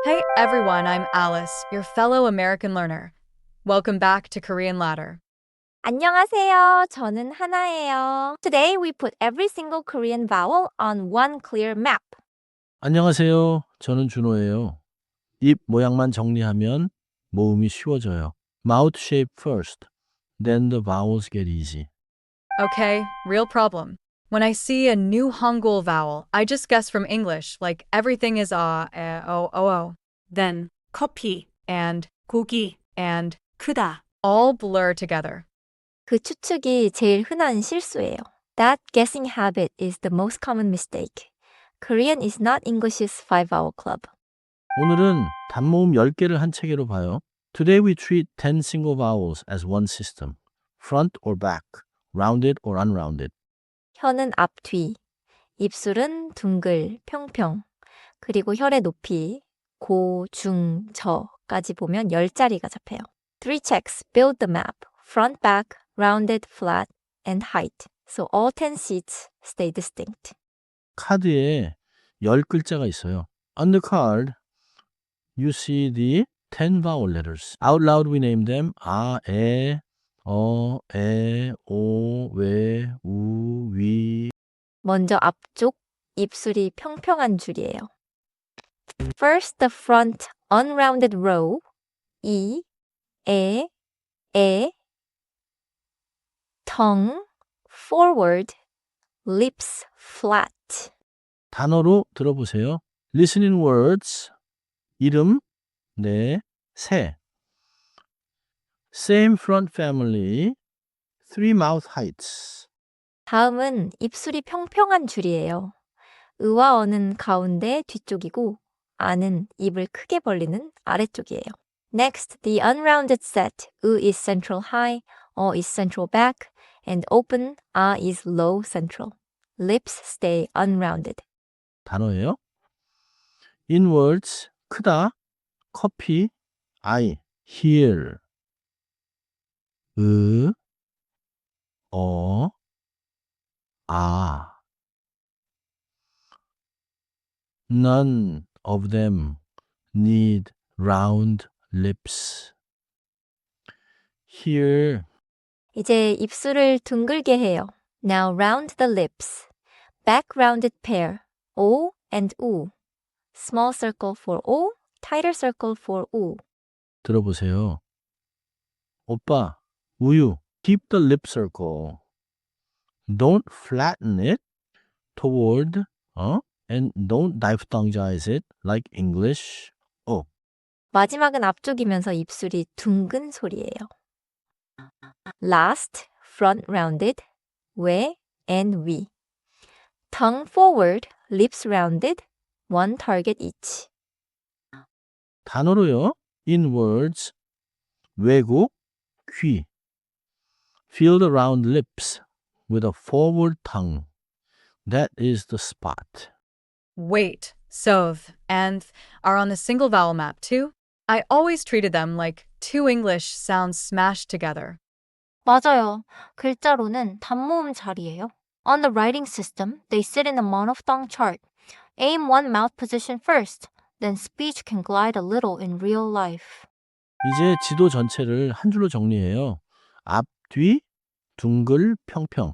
Hey everyone, I'm Alice, your fellow American learner. Welcome back to Korean Ladder. 안녕하세요. 저는 하나예요. Today we put every single Korean vowel on one clear map. 안녕하세요. 저는 준호예요. 입 모양만 정리하면 모음이 쉬워져요. Mouth shape first, then the vowels get easy. Okay, real problem. When I see a new Hangul vowel, I just guess from English, like everything is o. Then 커피, And 고기, and 크다. all blur together. 그 추측이 제일 흔한 실수예요. That guessing habit is the most common mistake. Korean is not English's five-vowel club. 오늘은 단모음 10개를 한 체계로 봐요. Today we treat 10 single vowels as one system. Front or back, rounded or unrounded. 혀는 앞, 뒤. 입술은 둥글, 평평. 그리고 혈의 높이, 고, 중, 저까지 보면 10자리가 잡혀요. Three checks build the map. Front, back, rounded, flat, and height. So all 10 seats stay distinct. 카드에 10글자가 있어요. On the card, you see the 10 vowel letters. Out loud we name them 아, 에, 어, 에, 오, 웨, 우, 위. 먼저 앞쪽 입술이 평평한 줄이에요. First, the front unrounded row. 이, 에, tongue forward, lips flat. 단어로 들어보세요. Listening words, 이름, 네, 새. Same front family, three mouth heights. 다음은 입술이 평평한 줄이에요. 의와 어는 가운데 뒤쪽이고 아는 입을 크게 벌리는 아래쪽이에요. Next, the unrounded set. 의 is central high, 어 is central back, and open, 아 is low central. Lips stay unrounded. 단어예요. In words, 크다, 커피, I, hear. 의, 어, 아. None of them need round lips. Here, 이제 입술을 둥글게 해요. Now round the lips. Back rounded pair. O and U. Small circle for O, tighter circle for U. 들어보세요. 오빠, 우유, keep the lip circle. Don't flatten it toward, and don't diphthongize it like English. 마지막은 앞쪽이면서 입술이 둥근 소리예요. Last, front rounded, 왜 and 위. Tongue forward, lips rounded, one target each. 단어로요. In words, 외국, 귀. Feel the round lips with a forward tongue. That is the spot. Wait, soth, and are on the single vowel map too? I always treated them like two English sounds smashed together. 맞아요. 글자로는 단모음 자리예요. On the writing system, they sit in a monophthong chart. Aim one mouth position first, then speech can glide a little in real life. 이제 지도 전체를 한 줄로 정리해요. 앞, 뒤, 둥글, 평평.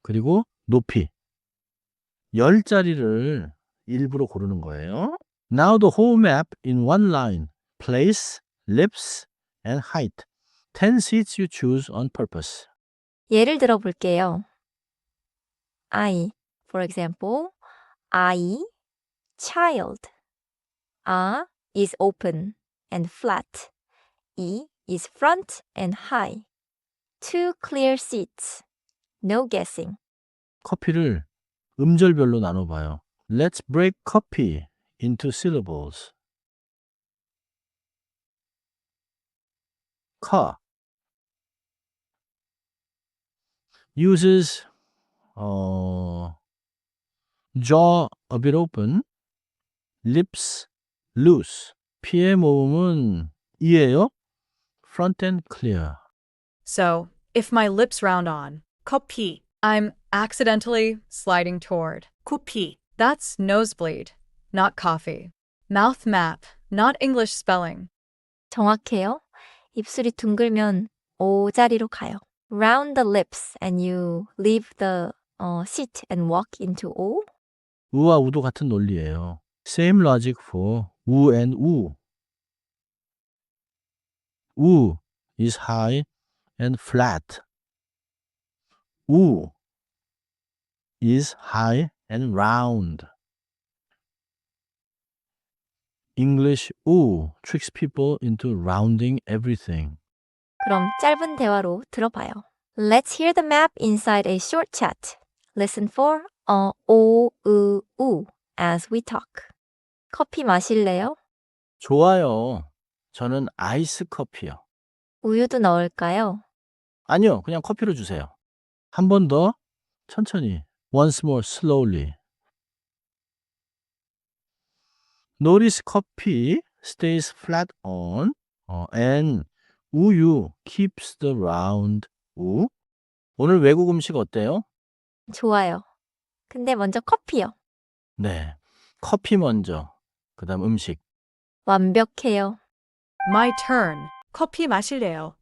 그리고 높이. 10자리를 일부러 고르는 거예요. Now the whole map in one line. Place, lips, and height. 10 seats you choose on purpose. 예를 들어 볼게요. I, for example, I, child. A is open and flat. E is front and high. Two clear seats. No guessing. 커피를 음절별로 나눠봐요. Let's break coffee into syllables. 카 uses jaw a bit open, lips loose. 피의 모음은 이에요. Front and clear. So, if my lips round on, 커피, I'm accidentally sliding toward. 코피. That's nosebleed, not coffee. Mouth map, not English spelling. 정확해요. 입술이 둥글면 O 자리로 가요. Round the lips and you leave the seat and walk into O. 우와 우도 같은 논리예요. Same logic for 우 and 우. 우 is high and flat. 우 is high and round. English 우 tricks people into rounding everything. 그럼 짧은 대화로 들어봐요. Let's hear the map inside a short chat. Listen for 오, 으, 우 as we talk. 커피 마실래요? 좋아요. 저는 아이스 커피요. 우유도 넣을까요? 아니요, 그냥 커피로 주세요. 한 번 더 천천히. Once more slowly. Notice coffee stays flat on and 우유 keeps the round 우. 오늘 외국 음식 어때요? 좋아요. 근데 먼저 커피요. 네, 커피 먼저. 그다음 음식. 완벽해요. My turn. 커피 마실래요?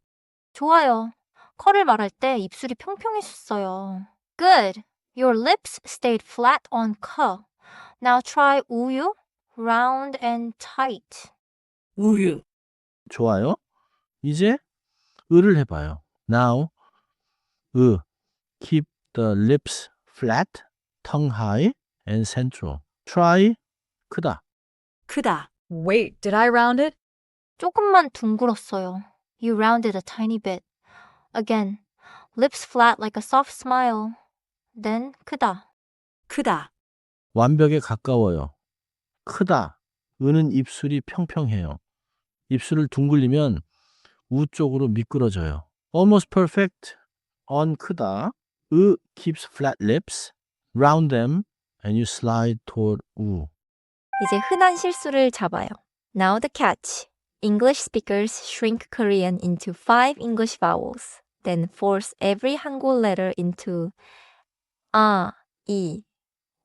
좋아요. 커를 말할 때 입술이 평평해졌어요. Good. Your lips stayed flat on 커. Now try 우유. Round and tight. 우유. 좋아요. 이제 을을 해봐요. Now keep the lips flat, tongue high and central. Try 크다. 크다. Wait, did I round it? 조금만 둥글었어요. You rounded a tiny bit. Again. Lips flat like a soft smile. Then 크다. 크다. 완벽에 가까워요. 크다. 은은 입술이 평평해요. 입술을 둥글리면 우 쪽으로 미끄러져요. Almost perfect. on 크다. keeps flat lips. Round them and you slide toward 우. 이제 흔한 실수를 잡아요. Now the catch. English speakers shrink Korean into 5 English vowels, then force every Hangul letter into 아, 이,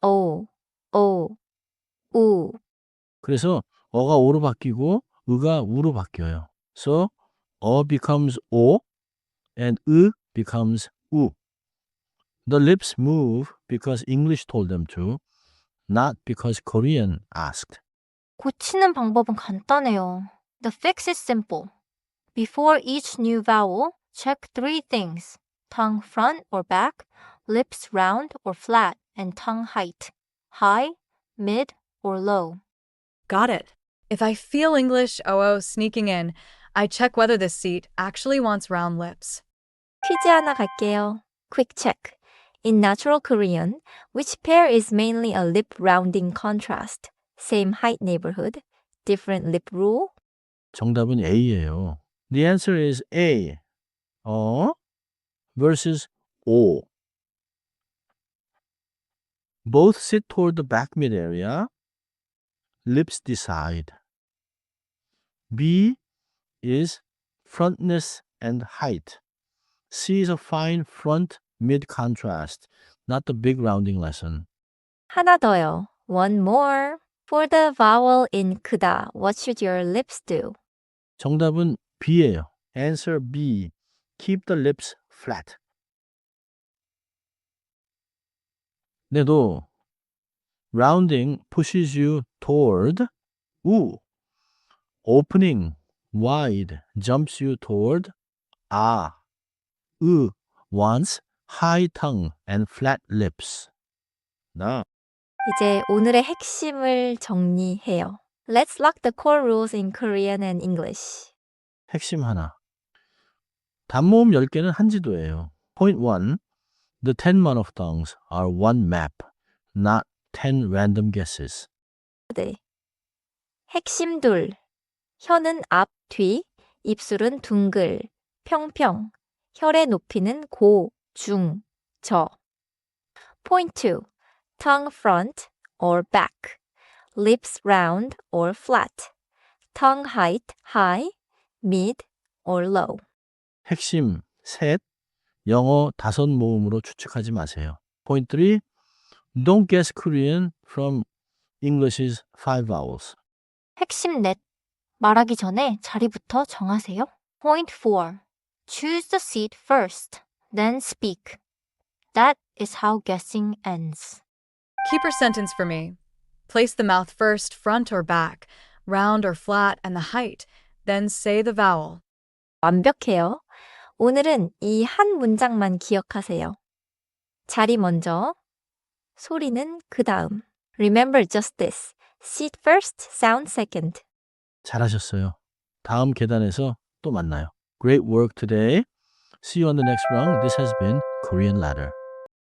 오, 우. 그래서 어가 오로 바뀌고 으가 우로 바뀌어요. So becomes 오 and becomes 우. The lips move because English told them to, not because Korean asked. 고치는 방법은 간단해요. The fix is simple. Before each new vowel, check 3 things. Tongue front or back, lips round or flat, and tongue height. High, mid, or low. Got it. If I feel English OO sneaking in, I check whether the seat actually wants round lips. 퀴즈 하나 갈게요. Quick check. In natural Korean, which pair is mainly a lip rounding contrast? Same height neighborhood, different lip rule? 정답은 A예요. The answer is A. versus O. Both sit toward the back mid area. Lips decide. B is frontness and height. C is a fine front mid contrast, not the big rounding lesson. 하나 더요. One more. For the vowel in 크다, what should your lips do? 정답은 B예요. Answer B. Keep the lips flat. 네도 rounding pushes you toward 우. Opening wide jumps you toward 아. wants high tongue and flat lips. 나 이제 오늘의 핵심을 정리해요. Let's lock the core rules in Korean and English. 핵심 하나. 단모음 10개는 한지도예요. Point 1. The 10 monophthongs are one map, not 10 random guesses. 네. 핵심 둘. 혀는 앞, 뒤, 입술은 둥글, 평평, 혈의 높이는 고, 중, 저. Point 2. Tongue front or back. Lips round or flat. Tongue height high, mid or low. 핵심 셋. 영어 5 모음으로 추측하지 마세요. Point 3. Don't guess Korean from English's 5 vowels. 핵심 넷. 말하기 전에 자리부터 정하세요. Point 4. Choose the seat first, then speak. That is how guessing ends. Keep your sentence for me. Place the mouth first, front or back, round or flat, and the height. Then say the vowel. 완벽해요. 오늘은 이 한 문장만 기억하세요. 자리 먼저, 소리는 그 다음. Remember just this. Seat first, sound second. 잘하셨어요. 다음 계단에서 또 만나요. Great work today. See you on the next round. This has been Korean Ladder.